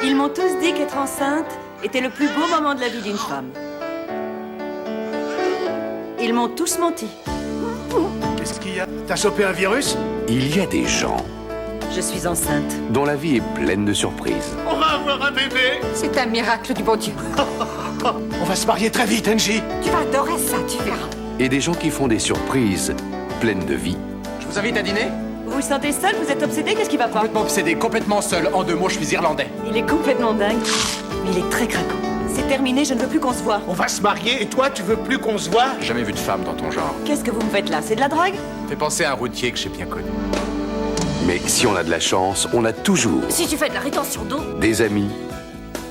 Ils m'ont tous dit qu'être enceinte était le plus beau moment de la vie d'une femme. Ils m'ont tous menti. Qu'est-ce qu'il y a? T'as chopé un virus? Il y a des gens Je suis enceinte. dont la vie est pleine de surprises. On va avoir un bébé! C'est un miracle du bon Dieu. On va se marier très vite, Angie! Tu vas adorer ça, tu verras. Et des gens qui font des surprises pleines de vie. Je vous invite à dîner. Vous vous sentez seul? Vous êtes obsédé? Qu'est-ce qui va pas? Complètement obsédé, complètement seul. En 2 mots, je suis irlandais. Il est complètement dingue. Mais il est très craquant. C'est terminé, je ne veux plus qu'on se voit. On va se marier et toi, tu veux plus qu'on se voit? Jamais vu de femme dans ton genre. Qu'est-ce que vous me faites là? C'est de la drague? Fais penser à un routier que j'ai bien connu. Mais si on a de la chance, on a toujours Si tu fais de la rétention d'eau, des amis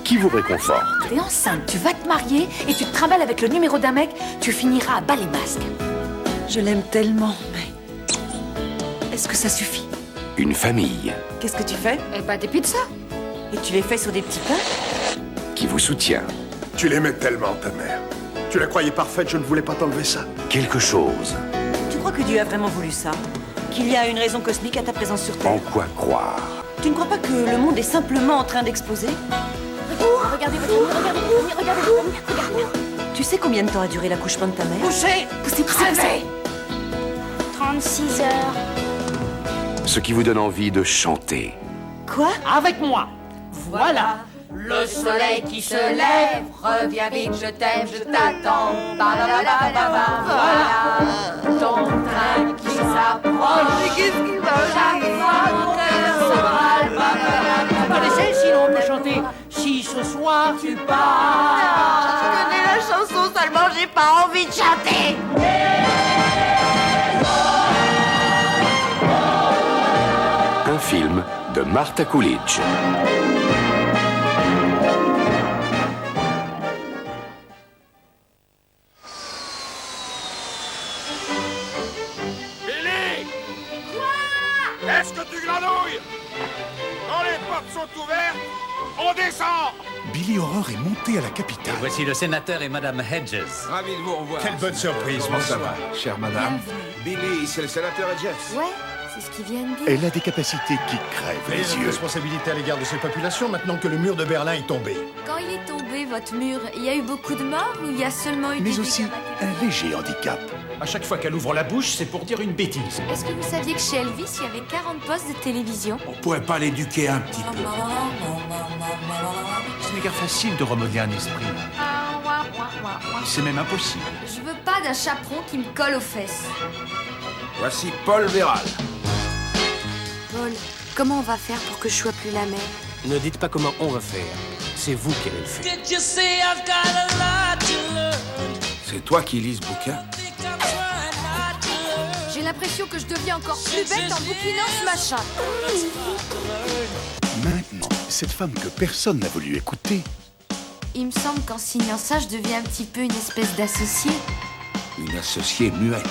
qui vous réconfortent. t'es enceinte, tu vas te marier et tu te trimbales avec le numéro d'un mec, tu finiras à bas les masques. Je l'aime tellement, mais... Est-ce que ça suffit? Une famille Qu'est-ce que tu fais? Eh ben, des pizzas. Et tu les fais sur des petits pains? qui vous soutient. Tu l'aimais tellement, ta mère. Tu la croyais parfaite, je ne voulais pas t'enlever ça. Quelque chose Tu crois que Dieu a vraiment voulu ça? Qu'il y a une raison cosmique à ta présence sur Terre? en quoi croire. Tu ne crois pas que le monde est simplement en train d'exploser? Regardez votre ami, regardez votre ami, regardez votre ami, regardez. Tu sais combien de temps a duré l'accouchement de ta mère? Poussez, poussez. 36 heures. Ce qui vous donne envie de chanter. Quoi? Avec moi. Voilà. Le soleil qui se lève, reviens vite, je t'aime, je t'attends. Voilà. Ton train qui s'approche. Qu'est-ce qui va? Chaque fois mon cœur s'emballe. Vous connaissez, sinon on peut chanter. Si ce soir tu pars. Je connais la chanson, seulement j'ai pas envie de chanter. Un film de Martha Coolidge. Billy! Quoi? Est-ce que tu granouilles? Quand les portes sont ouvertes, on descend! Billy Horror est monté à la capitale. Voici le sénateur et Madame Hedges. Ravi de vous revoir. Quelle bonne surprise, comment ça va, chère madame? Billy, c'est le sénateur Hedges. Ouais, c'est ce qu'ils viennent dire. Elle a des capacités qui crèvent les yeux. Responsabilité à l'égard de ces populations maintenant que le mur de Berlin est tombé. Quand il est tombé, votre mur, il y a eu beaucoup de morts ou il y a seulement eu Mais des aussi dégâts matériels? un léger handicap. À chaque fois qu'elle ouvre la bouche, c'est pour dire une bêtise. Est-ce que vous saviez que chez Elvis, il y avait 40 postes de télévision? On pourrait pas l'éduquer un petit peu. Ce n'est guère facile de remodeler un esprit. C'est même impossible. Je veux pas d'un chaperon qui me colle aux fesses. Voici Paul Véral. Paul, comment on va faire pour que je sois plus la mère? Ne dites pas comment on va faire. C'est vous qui allez le faire. C'est toi qui lis ce bouquin? J'ai l'impression que je deviens encore plus bête en bouquinant ce machin. Maintenant, cette femme que personne n'a voulu écouter, Il me semble qu'en signant ça, je deviens un petit peu une espèce d'associée. Une associée muette.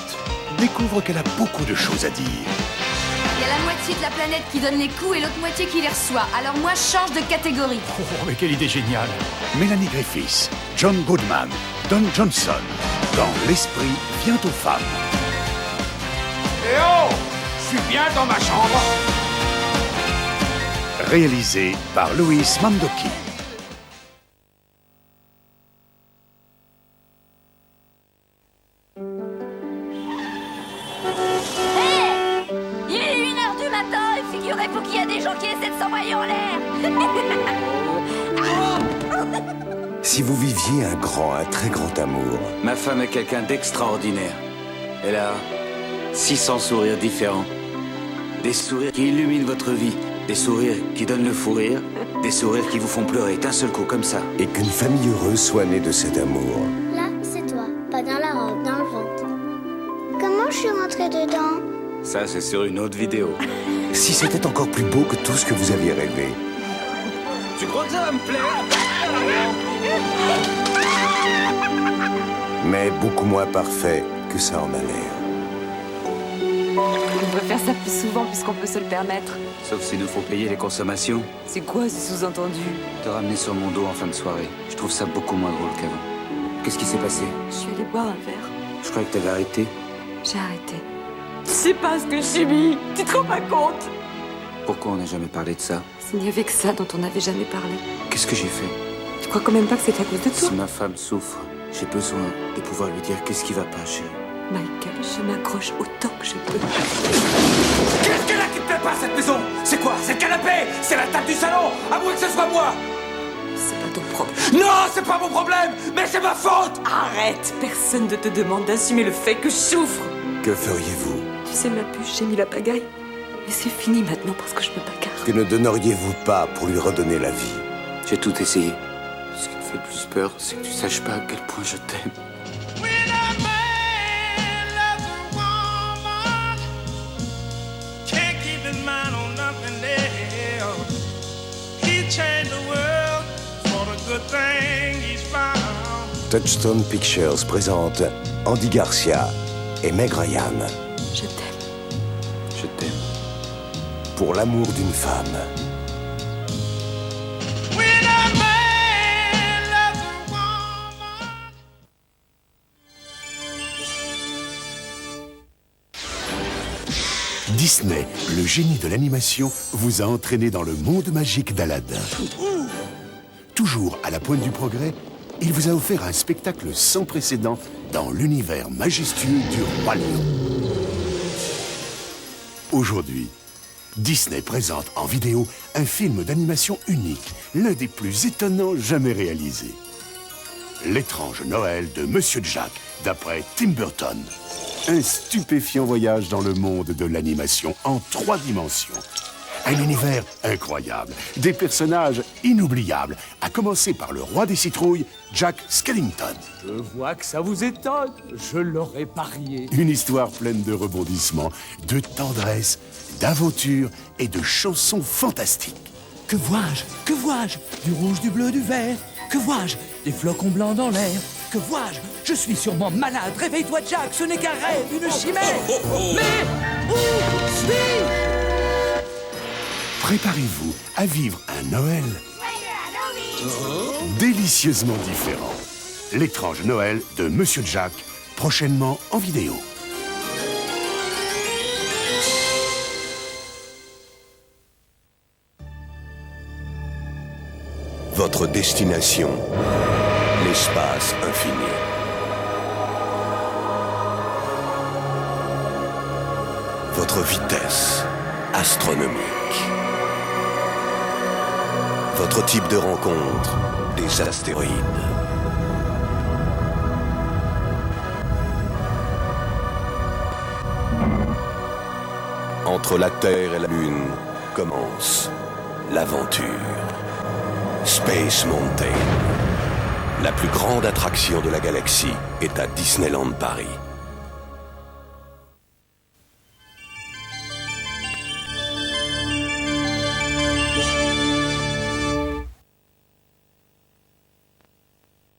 découvre qu'elle a beaucoup de choses à dire. Il y a la moitié de la planète qui donne les coups et l'autre moitié qui les reçoit. Alors moi, je change de catégorie. Oh, mais quelle idée géniale. Mélanie Griffiths, John Goodman, Don Johnson, dans L'esprit vient aux femmes. Eh oh! Je suis bien dans ma chambre! Réalisé par Louis Mandoki. Il est 1h du matin et figurez-vous qu'il y a des gens qui essaient de s'envoyer en l'air. Si vous viviez un très grand amour. Ma femme est quelqu'un d'extraordinaire. Elle a 600 sourires différents. Des sourires qui illuminent votre vie. Des sourires qui donnent le fou rire. Des sourires qui vous font pleurer d'un seul coup comme ça. Et qu'une famille heureuse soit née de cet amour. Là, c'est toi. Pas dans la robe, dans le ventre. Comment je suis rentrée dedans? Ça, c'est sur une autre vidéo. Si c'était encore plus beau que tout ce que vous aviez rêvé. Tu crois que ça va me plaire? Mais beaucoup moins parfait que ça en a l'air. On devrait faire ça plus souvent puisqu'on peut se le permettre. Sauf s'il nous faut payer les consommations. C'est quoi ce sous-entendu? Te ramener sur mon dos en fin de soirée. Je trouve ça beaucoup moins drôle qu'avant. Qu'est-ce qui s'est passé? Je suis allée boire un verre. Je croyais que t'avais arrêté. J'ai arrêté. Tu sais pas ce que j'ai mis. Tu te rends pas compte? Pourquoi on n'a jamais parlé de ça? Il n'y avait que ça dont on n'avait jamais parlé. Qu'est-ce que j'ai fait? Tu crois quand même pas que c'est à cause de toi? Si ma femme souffre, j'ai besoin de pouvoir lui dire qu'est-ce qui va pas chez. Michael, je m'accroche autant que je peux. Qu'est-ce qu'elle a qui te plaît pas, cette maison? C'est quoi? C'est le canapé? C'est la table du salon? À moins que ce soit moi! C'est pas ton problème. Non, c'est pas mon problème! Mais c'est ma faute! Arrête! Personne ne te demande d'assumer le fait que je souffre. Que feriez-vous? Tu sais, ma puce, j'ai mis la pagaille. Mais c'est fini maintenant parce que je me bagarre. Que ne donneriez-vous pas pour lui redonner la vie? J'ai tout essayé. Ce qui me fait le plus peur, c'est que tu saches pas à quel point je t'aime. Touchstone Pictures présente Andy Garcia et Meg Ryan. Je t'aime. Je t'aime. Pour l'amour d'une femme. Disney, le génie de l'animation, vous a entraîné dans le monde magique d'Aladin. Toujours à la pointe du progrès, il vous a offert un spectacle sans précédent dans l'univers majestueux du Roi Lion. Aujourd'hui, Disney présente en vidéo un film d'animation unique, l'un des plus étonnants jamais réalisés. L'étrange Noël de Monsieur Jack, d'après Tim Burton. Un stupéfiant voyage dans le monde de l'animation en 3 dimensions. Un univers incroyable, des personnages inoubliables, à commencer par le roi des citrouilles, Jack Skellington. Je vois que ça vous étonne, je l'aurais parié. Une histoire pleine de rebondissements, de tendresse, d'aventure et de chansons fantastiques. Que vois-je? Que vois-je? Du rouge, du bleu, du vert. Que vois-je? Des flocons blancs dans l'air. Que vois-je? Je suis sûrement malade. Réveille-toi, Jack, ce n'est qu'un rêve, une chimère. Mais où suis-je? Préparez-vous à vivre un Noël délicieusement différent. L'étrange Noël de Monsieur Jack, prochainement en vidéo. Votre destination, l'espace infini. Votre vitesse, astronomique. Votre type de rencontre, des astéroïdes. Entre la Terre et la Lune commence l'aventure. Space Mountain, la plus grande attraction de la galaxie, est à Disneyland Paris.